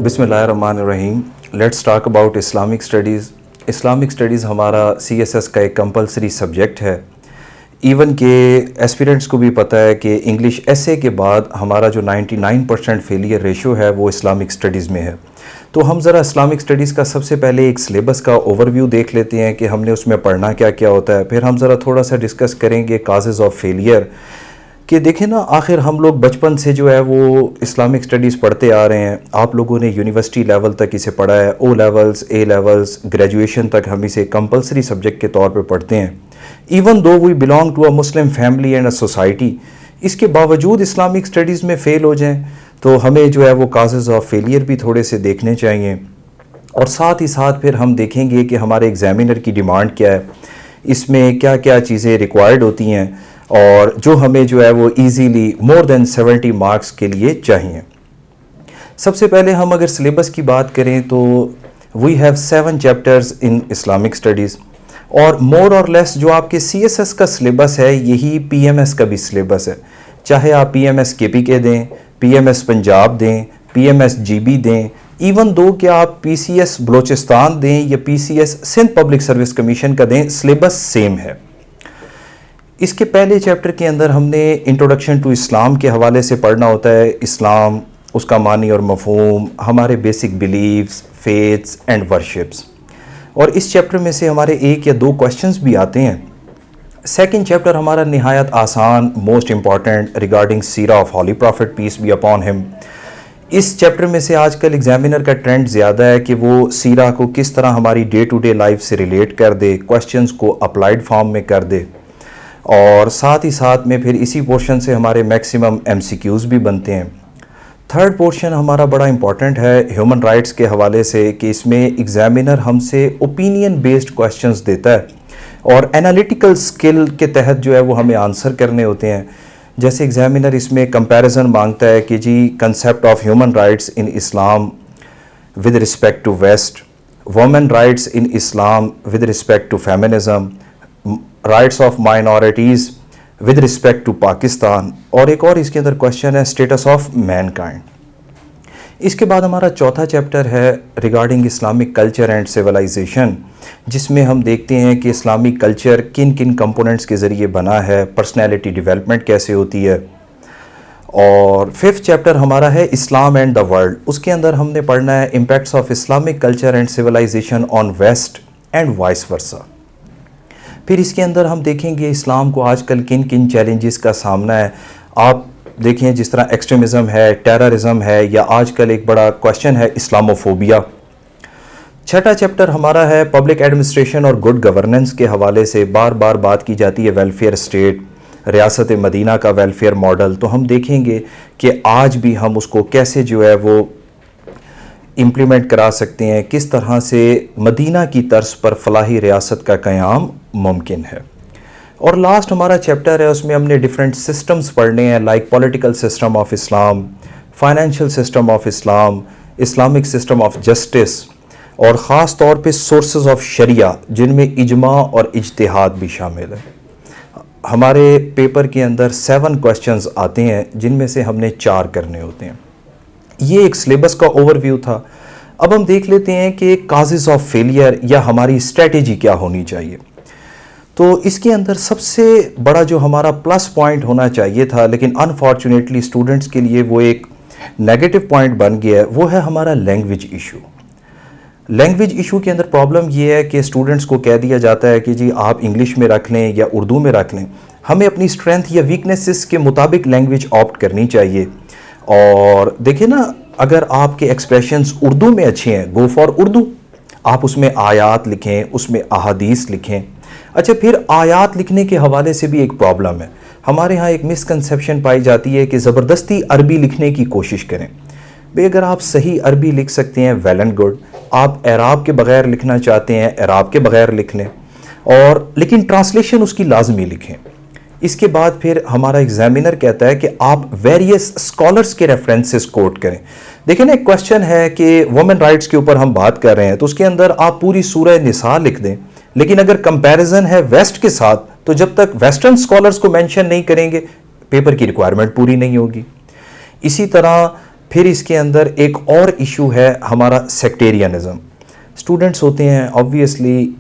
بسم اللہ الرحمن الرحیم. Let's talk about Islamic studies. Islamic studies ہمارا CSS کا ایک کمپلسری سبجیکٹ ہے. ایون کہ ایسپیرنٹس کو بھی پتہ ہے کہ انگلش ایسے کے بعد ہمارا جو 99% فیلئر ریشو ہے وہ اسلامک اسٹڈیز میں ہے. تو ہم ذرا اسلامک اسٹڈیز کا سب سے پہلے ایک سلیبس کا اوور ویو دیکھ لیتے ہیں کہ ہم نے اس میں پڑھنا کیا کیا ہوتا ہے. پھر ہم ذرا تھوڑا سا ڈسکس کریں گے کازز آف فیلئر کہ دیکھیں نا، آخر ہم لوگ بچپن سے جو ہے وہ اسلامک اسٹڈیز پڑھتے آ رہے ہیں. آپ لوگوں نے یونیورسٹی لیول تک اسے پڑھا ہے، O levels, A levels, graduation تک ہم اسے کمپلسری سبجیکٹ کے طور پہ پڑھتے ہیں. Even though we belong to a Muslim family and a society, اس کے باوجود اسلامک اسٹڈیز میں فیل ہو جائیں تو ہمیں جو ہے وہ کازز آف فیلئر بھی تھوڑے سے دیکھنے چاہیے. اور ساتھ ہی ساتھ پھر ہم دیکھیں گے کہ ہمارے ایگزامینر کی ڈیمانڈ کیا ہے، اس میں کیا کیا چیزیں ریکوائرڈ ہوتی ہیں اور جو ہمیں جو ہے وہ ایزیلی مور دین 70 مارکس کے لیے چاہیے. سب سے پہلے ہم اگر سلیبس کی بات کریں تو we have 7 chapters in Islamic studies, اور مور اور لیس جو آپ کے CSS کا سلیبس ہے یہی PMS کا بھی سلیبس ہے. چاہے آپ PMS KPK دیں، PMS پنجاب دیں، PMS GB دیں، ایون دو کہ آپ PCS بلوچستان دیں یا PCS Sindh public service commission کا دیں، سلیبس سیم ہے. اس کے پہلے چیپٹر کے اندر ہم نے انٹروڈکشن ٹو اسلام کے حوالے سے پڑھنا ہوتا ہے. اسلام، اس کا معنی اور مفہوم، ہمارے بیسک بلیفز، فیتھس اینڈ ورشپس، اور اس چیپٹر میں سے ہمارے 1 یا 2 کویشچنز بھی آتے ہیں. سیکنڈ چیپٹر ہمارا نہایت آسان، most important, regarding seerah of holy prophet peace be upon him. اس چیپٹر میں سے آج کل ایگزامینر کا ٹرینڈ زیادہ ہے کہ وہ سیرہ کو کس طرح ہماری ڈے ٹو ڈے لائف سے ریلیٹ کر دے، کویشچنز کو اپلائیڈ فارم میں کر دے، اور ساتھ ہی ساتھ میں پھر اسی پورشن سے ہمارے میکسیمم MCQs بھی بنتے ہیں. تھرڈ پورشن ہمارا بڑا امپورٹنٹ ہے ہیومن رائٹس کے حوالے سے کہ اس میں ایگزامینر ہم سے اوپینین بیسڈ کویشچنز دیتا ہے اور انالیٹیکل سکل کے تحت جو ہے وہ ہمیں آنسر کرنے ہوتے ہیں. جیسے ایگزامینر اس میں کمپیریزن مانگتا ہے کہ جی concept of human rights in Islam with respect to west, women rights in Islam with respect to feminism, rights of minorities with respect to Pakistan, اور ایک اور اس کے اندر کویشچن ہے اسٹیٹس آف مین کائنڈ. اس کے بعد ہمارا چوتھا چیپٹر ہے regarding Islamic culture and civilization, جس میں ہم دیکھتے ہیں کہ اسلامک کلچر کن کن کمپوننٹس کے ذریعے بنا ہے، پرسنالٹی ڈیولپمنٹ کیسے ہوتی ہے. اور ففتھ چیپٹر ہمارا ہے اسلام اینڈ دا ورلڈ. اس کے اندر ہم نے پڑھنا ہے impacts of Islamic culture and civilisation on West and vice versa. پھر اس کے اندر ہم دیکھیں گے اسلام کو آج کل کن کن چیلنجز کا سامنا ہے. آپ دیکھیں جس طرح ایکسٹریمزم ہے، ٹیررزم ہے، یا آج کل ایک بڑا کویشچن ہے اسلاموفوبیا. چھٹا چیپٹر ہمارا ہے پبلک ایڈمنسٹریشن اور گڈ گورننس کے حوالے سے بار بار بات کی جاتی ہے ویلفیئر اسٹیٹ، ریاست مدینہ کا ویلفیئر ماڈل. تو ہم دیکھیں گے کہ آج بھی ہم اس کو کیسے جو ہے وہ امپلیمنٹ کرا سکتے ہیں، کس طرح سے مدینہ کی طرز پر فلاحی ریاست کا قیام ممکن ہے. اور لاسٹ ہمارا چیپٹر ہے، اس میں ہم نے ڈیفرنٹ سسٹمز پڑھنے ہیں، like political system of Islam, financial system of Islam, Islamic system of justice, اور خاص طور پہ سورسز آف شریعہ جن میں اجماع اور اجتہاد بھی شامل ہے. ہمارے پیپر کے اندر 7 کویشچنز آتے ہیں جن میں سے ہم نے 4 کرنے ہوتے ہیں. یہ ایک سلیبس کا اوور ویو تھا. اب ہم دیکھ لیتے ہیں کہ کازز آف فیلئر یا ہماری اسٹریٹجی کیا ہونی چاہیے. تو اس کے اندر سب سے بڑا جو ہمارا پلس پوائنٹ ہونا چاہیے تھا لیکن انفارچونیٹلی اسٹوڈنٹس کے لیے وہ ایک نیگیٹو پوائنٹ بن گیا ہے، وہ ہے ہمارا لینگویج ایشو. لینگویج ایشو کے اندر پرابلم یہ ہے کہ اسٹوڈنٹس کو کہہ دیا جاتا ہے کہ جی آپ انگلش میں رکھ لیں یا اردو میں رکھ لیں. ہمیں اپنی اسٹرینتھ یا ویکنیسز کے مطابق لینگویج آپٹ کرنی چاہیے. اور دیکھیں نا، اگر آپ کے ایکسپریشنز اردو میں اچھے ہیں، گو فار اردو. آپ اس میں آیات لکھیں، اس میں احادیث لکھیں. اچھا، پھر آیات لکھنے کے حوالے سے بھی ایک پرابلم ہے. ہمارے ہاں ایک مسکنسیپشن پائی جاتی ہے کہ زبردستی عربی لکھنے کی کوشش کریں. بھئی اگر آپ صحیح عربی لکھ سکتے ہیں ویل اینڈ گڈ. آپ اعراب کے بغیر لکھنا چاہتے ہیں، اعراب کے بغیر لکھ لیں، اور لیکن ٹرانسلیشن اس کی لازمی لکھیں. اس کے بعد پھر ہمارا ایگزامینر کہتا ہے کہ آپ ویریس اسکالرس کے ریفرنسز کوٹ کریں. دیکھیں نا، ایک کویشچن ہے کہ وومن رائٹس کے اوپر ہم بات کر رہے ہیں تو اس کے اندر آپ پوری سورہ نساء لکھ دیں، لیکن اگر کمپیریزن ہے ویسٹ کے ساتھ تو جب تک ویسٹرن اسکالرس کو مینشن نہیں کریں گے پیپر کی ریکوائرمنٹ پوری نہیں ہوگی. اسی طرح پھر اس کے اندر ایک اور ایشو ہے ہمارا سیکٹیرینزم. اسٹوڈنٹس ہوتے ہیں آبویسلی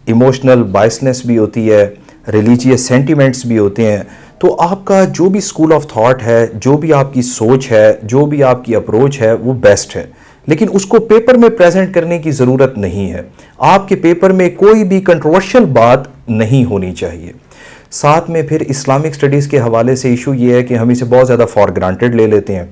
ایموشنل بائسنس بھی ہوتی ہے, ریلیجیس سینٹیمنٹس بھی ہوتے ہیں, تو آپ کا جو بھی اسکول آف تھاٹ ہے, جو بھی آپ کی سوچ ہے, جو بھی آپ کی اپروچ ہے وہ بیسٹ ہے, لیکن اس کو پیپر میں پریزنٹ کرنے کی ضرورت نہیں ہے. آپ کے پیپر میں کوئی بھی کنٹروورشل بات نہیں ہونی چاہیے. ساتھ میں پھر اسلامک سٹڈیز کے حوالے سے ایشو یہ ہے کہ ہم اسے بہت زیادہ فار گرانٹیڈ لے لیتے ہیں.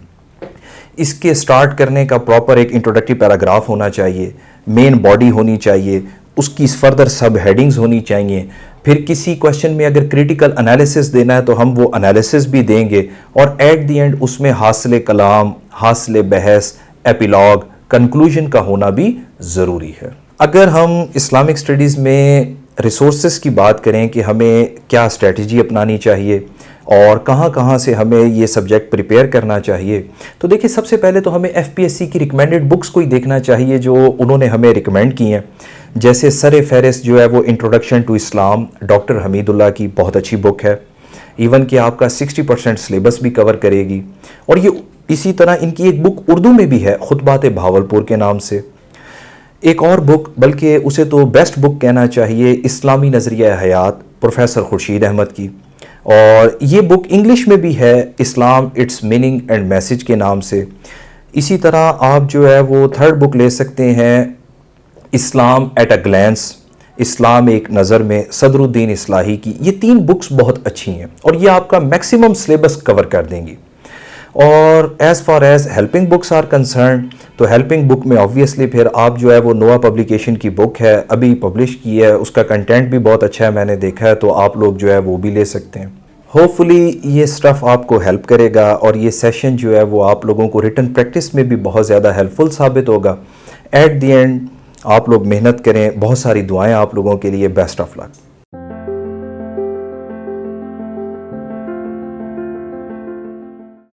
اس کے سٹارٹ کرنے کا پراپر ایک انٹروڈکٹری پیراگراف ہونا چاہیے, مین باڈی ہونی چاہیے, اس کی فردر سب ہیڈنگز ہونی چاہیے. پھر کسی کویشچن میں اگر کریٹیکل انالیسس دینا ہے تو ہم وہ انالیسس بھی دیں گے, اور ایٹ دی اینڈ اس میں حاصل کلام, حاصل بحث, ایپیلاگ, کنکلوژن کا ہونا بھی ضروری ہے. اگر ہم اسلامک سٹڈیز میں ریسورسز کی بات کریں کہ ہمیں کیا اسٹریٹجی اپنانی چاہیے اور کہاں کہاں سے ہمیں یہ سبجیکٹ پریپیئر کرنا چاہیے, تو دیکھیں سب سے پہلے تو ہمیں ایف پی ایس سی کی ریکمینڈڈ بکس کو ہی دیکھنا چاہیے جو انہوں نے ہمیں ریکمینڈ کی ہیں. جیسے سر فہرست جو ہے وہ انٹروڈکشن ٹو اسلام, ڈاکٹر حمید اللہ کی بہت اچھی بک ہے, ایون کہ آپ کا 60% سلیبس بھی کور کرے گی. اور یہ اسی طرح ان کی ایک بک اردو میں بھی ہے, خطبات بہاولپور کے نام سے. ایک اور بک, بلکہ اسے تو بیسٹ بک کہنا چاہیے, اسلامی نظریہ حیات, پروفیسر خورشید احمد کی, اور یہ بک انگلش میں بھی ہے, اسلام اٹس میننگ اینڈ میسج کے نام سے. اسی طرح آپ جو ہے وہ تھرڈ بک لے سکتے ہیں, اسلام ایٹ اے گلینس, اسلام ایک نظر میں, صدر الدین اصلاحی کی. یہ 3 بکس بہت اچھی ہیں اور یہ آپ کا میکسیمم سلیبس کور کر دیں گی. اور as far as helping books are concerned, تو ہیلپنگ بک میں آبویسلی پھر آپ جو ہے وہ نوا پبلیکیشن کی بک ہے, ابھی پبلش کی ہے, اس کا کنٹینٹ بھی بہت اچھا ہے, میں نے دیکھا ہے, تو آپ لوگ جو ہے وہ بھی لے سکتے ہیں. ہوپ فلی یہ سٹف آپ کو ہیلپ کرے گا اور یہ سیشن جو ہے وہ آپ لوگوں کو ریٹن پریکٹس میں بھی بہت زیادہ ہیلپ فل ثابت ہوگا. ایٹ دی اینڈ آپ لوگ محنت کریں, بہت ساری دعائیں آپ لوگوں کے لیے, بیسٹ آف لک.